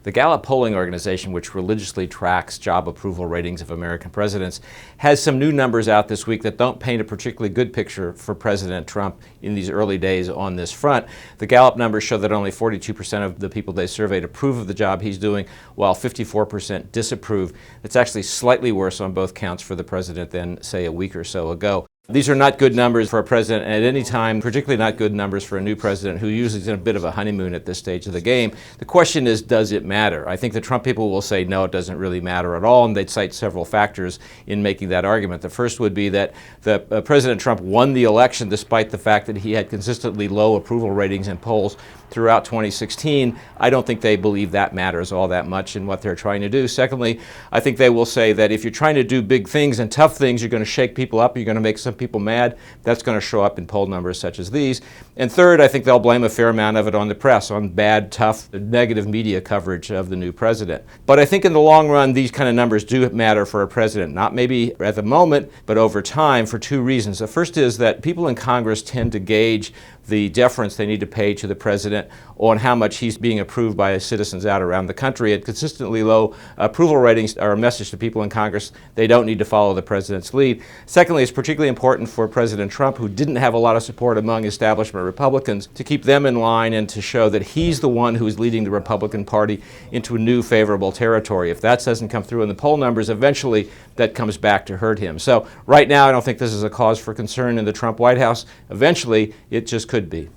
The Gallup polling organization, which religiously tracks job approval ratings of American presidents, has some new numbers out this week that don't paint a particularly good picture for President Trump in these early days on this front. The Gallup numbers show that only 42% of the people they surveyed approve of the job he's doing, while 54% disapprove. It's actually slightly worse on both counts for the president than, say, a week or so ago. These are not good numbers for a president at any time, particularly not good numbers for a new president who usually is in a bit of a honeymoon at this stage of the game. The question is, does it matter? I think the Trump people will say, no, it doesn't really matter at all, and they'd cite several factors in making that argument. The first would be that President Trump won the election despite the fact that he had consistently low approval ratings in polls throughout 2016. I don't think they believe that matters all that much in what they're trying to do. Secondly, I think they will say that if you're trying to do big things and tough things, you're going to shake people up, you're going to make some people mad. That's going to show up in poll numbers such as these. And third, I think they'll blame a fair amount of it on the press, on bad, tough, negative media coverage of the new president. But I think in the long run, these kind of numbers do matter for a president, not maybe at the moment, but over time, for two reasons. The first is that people in Congress tend to gauge the deference they need to pay to the president on how much he's being approved by citizens out around the country. And consistently low approval ratings are a message to people in Congress they don't need to follow the president's lead. Secondly, it's particularly important for President Trump, who didn't have a lot of support among establishment Republicans, to keep them in line and to show that he's the one who is leading the Republican Party into a new favorable territory. If that doesn't come through in the poll numbers, eventually that comes back to hurt him. So right now, I don't think this is a cause for concern in the Trump White House. Eventually, it just could be.